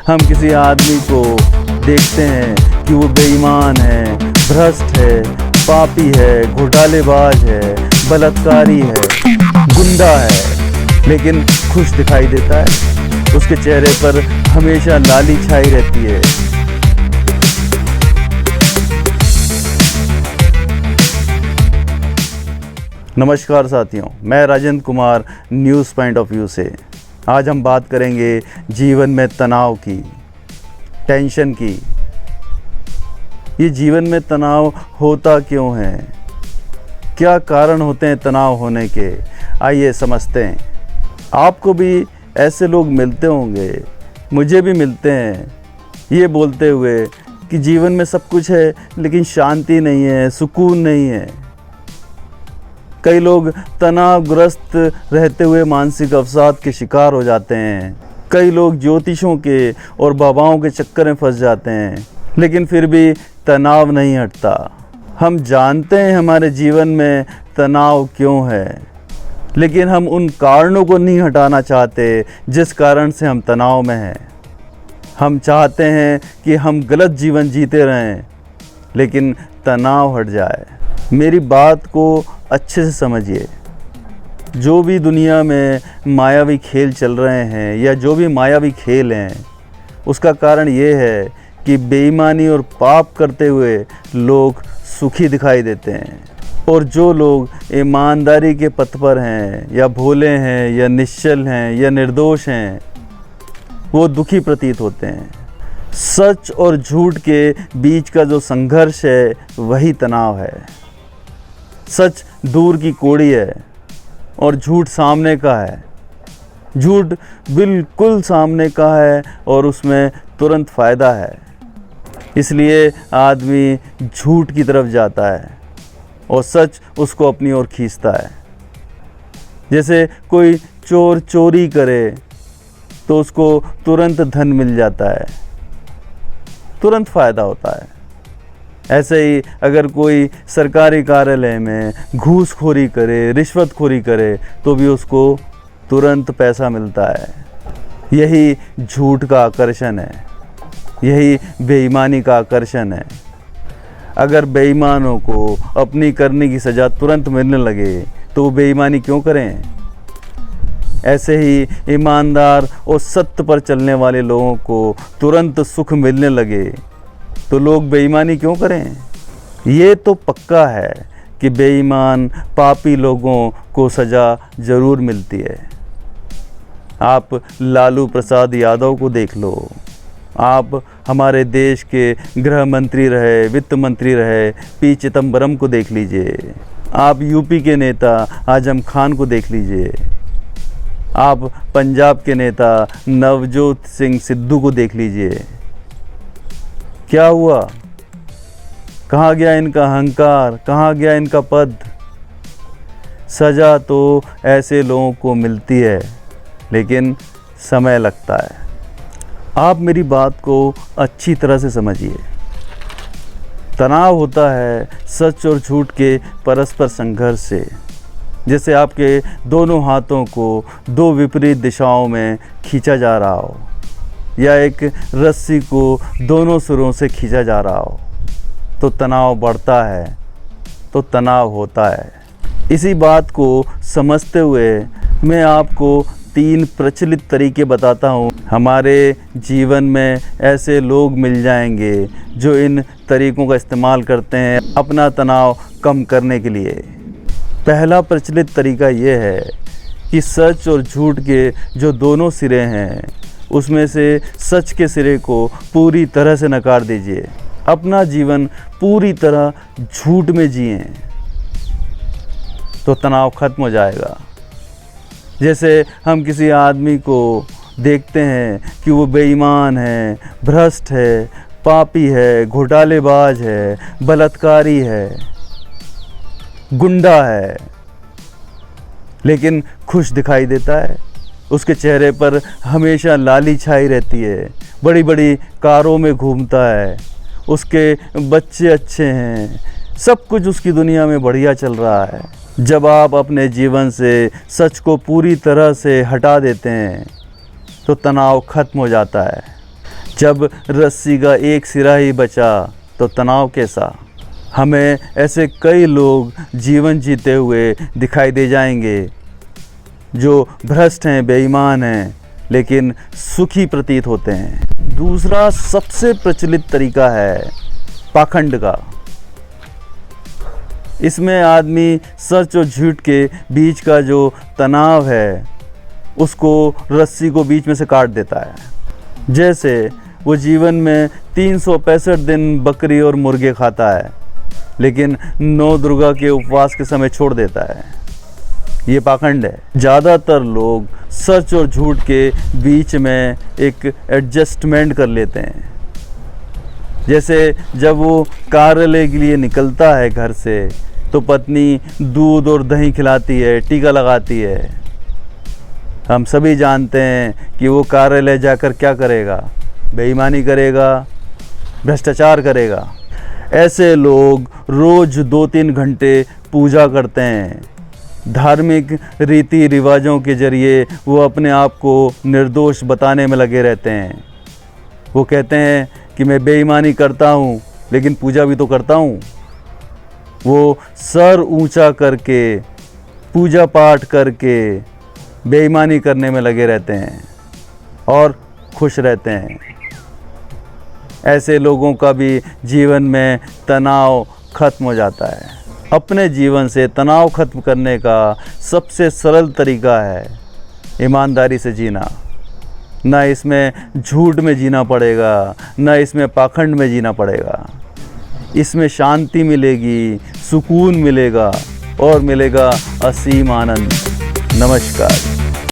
हम किसी आदमी को देखते हैं कि वो बेईमान है, भ्रष्ट है, पापी है, घोटालेबाज है, बलात्कारी है, गुंडा है, लेकिन खुश दिखाई देता है। उसके चेहरे पर हमेशा लाली छाई रहती है। नमस्कार साथियों, मैं Rajendra Kumar news point of view से। आज हम बात करेंगे जीवन में तनाव की, टेंशन की। ये जीवन में तनाव होता क्यों है? क्या कारण होते हैं तनाव होने के? आइए समझते हैं। आपको भी ऐसे लोग मिलते होंगे, मुझे भी मिलते हैं, ये बोलते हुए कि जीवन में सब कुछ है लेकिन शांति नहीं है, सुकून नहीं है। कई लोग तनावग्रस्त रहते हुए मानसिक अवसाद के शिकार हो जाते हैं। कई लोग ज्योतिषों के और बाबाओं के चक्कर में फंस जाते हैं, लेकिन फिर भी तनाव नहीं हटता। हम जानते हैं हमारे जीवन में तनाव क्यों है, लेकिन हम उन कारणों को नहीं हटाना चाहते जिस कारण से हम तनाव में हैं। हम चाहते हैं कि हम गलत जीवन जीते रहें, लेकिन तनाव हट जाए। मेरी बात को अच्छे से समझिए। जो भी दुनिया में मायावी खेल चल रहे हैं या जो भी मायावी खेल हैं, उसका कारण ये है कि बेईमानी और पाप करते हुए लोग सुखी दिखाई देते हैं, और जो लोग ईमानदारी के पथ पर हैं या भोले हैं या निश्चल हैं या निर्दोष हैं, वो दुखी प्रतीत होते हैं। सच और झूठ के बीच का जो संघर्ष है वही तनाव है। सच दूर की कोड़ी है और झूठ सामने का है। झूठ बिल्कुल सामने का है और उसमें तुरंत फ़ायदा है। इसलिए आदमी झूठ की तरफ जाता है और सच उसको अपनी ओर खींचता है। जैसे कोई चोर चोरी करे तो उसको तुरंत धन मिल जाता है, तुरंत फ़ायदा होता है। ऐसे ही अगर कोई सरकारी कार्यालय में घूसखोरी करे, रिश्वतखोरी करे, तो भी उसको तुरंत पैसा मिलता है। यही झूठ का आकर्षण है, यही बेईमानी का आकर्षण है। अगर बेईमानों को अपनी करने की सज़ा तुरंत मिलने लगे तो वो बेईमानी क्यों करें? ऐसे ही ईमानदार और सत्य पर चलने वाले लोगों को तुरंत सुख मिलने लगे तो लोग बेईमानी क्यों करें? ये तो पक्का है कि बेईमान पापी लोगों को सज़ा ज़रूर मिलती है। आप लालू प्रसाद यादव को देख लो, आप हमारे देश के गृह मंत्री रहे, वित्त मंत्री रहे पी चिदम्बरम को देख लीजिए, आप यूपी के नेता आजम खान को देख लीजिए, आप पंजाब के नेता नवजोत सिंह सिद्धू को देख लीजिए। क्या हुआ? कहाँ गया इनका अहंकार? कहाँ गया इनका पद? सज़ा तो ऐसे लोगों को मिलती है, लेकिन समय लगता है। आप मेरी बात को अच्छी तरह से समझिए। तनाव होता है सच और झूठ के परस्पर संघर्ष से। जैसे आपके दोनों हाथों को दो विपरीत दिशाओं में खींचा जा रहा हो, या एक रस्सी को दोनों सिरों से खींचा जा रहा हो, तो तनाव बढ़ता है, तो तनाव होता है। इसी बात को समझते हुए मैं आपको 3 प्रचलित तरीके बताता हूँ। हमारे जीवन में ऐसे लोग मिल जाएंगे जो इन तरीक़ों का इस्तेमाल करते हैं अपना तनाव कम करने के लिए। पहला प्रचलित तरीका ये है कि सच और झूठ के जो दोनों सिरे हैं, उसमें से सच के सिरे को पूरी तरह से नकार दीजिए। अपना जीवन पूरी तरह झूठ में जिए, तो तनाव खत्म हो जाएगा। जैसे हम किसी आदमी को देखते हैं कि वो बेईमान है, भ्रष्ट है, पापी है, घोटालेबाज है, बलात्कारी है, गुंडा है, लेकिन खुश दिखाई देता है। उसके चेहरे पर हमेशा लाली छाई रहती है, बड़ी बड़ी कारों में घूमता है, उसके बच्चे अच्छे हैं, सब कुछ उसकी दुनिया में बढ़िया चल रहा है। जब आप अपने जीवन से सच को पूरी तरह से हटा देते हैं तो तनाव खत्म हो जाता है। जब रस्सी का एक सिरा ही बचा तो तनाव कैसा। हमें ऐसे कई लोग जीवन जीते हुए दिखाई दे जाएंगे जो भ्रष्ट हैं, बेईमान हैं, लेकिन सुखी प्रतीत होते हैं। दूसरा सबसे प्रचलित तरीका है पाखंड का। इसमें आदमी सच और झूठ के बीच का जो तनाव है उसको रस्सी को बीच में से काट देता है। जैसे वो जीवन में 365 दिन बकरी और मुर्गे खाता है, लेकिन 9 दुर्गा के उपवास के समय छोड़ देता है। ये पाखंड है। ज़्यादातर लोग सच और झूठ के बीच में एक एडजस्टमेंट कर लेते हैं। जैसे जब वो कार्यालय के लिए निकलता है घर से तो पत्नी दूध और दही खिलाती है, टीका लगाती है। हम सभी जानते हैं कि वो कार्यालय जाकर क्या करेगा, बेईमानी करेगा, भ्रष्टाचार करेगा। ऐसे लोग रोज़ 2-3 घंटे पूजा करते हैं। धार्मिक रीति रिवाजों के जरिए वो अपने आप को निर्दोष बताने में लगे रहते हैं। वो कहते हैं कि मैं बेईमानी करता हूँ लेकिन पूजा भी तो करता हूँ। वो सर ऊंचा करके पूजा पाठ करके बेईमानी करने में लगे रहते हैं और खुश रहते हैं। ऐसे लोगों का भी जीवन में तनाव खत्म हो जाता है। अपने जीवन से तनाव खत्म करने का सबसे सरल तरीका है ईमानदारी से जीना। ना इसमें झूठ में जीना पड़ेगा, ना इसमें पाखंड में जीना पड़ेगा। इसमें शांति मिलेगी, सुकून मिलेगा और मिलेगा असीम आनंद। नमस्कार।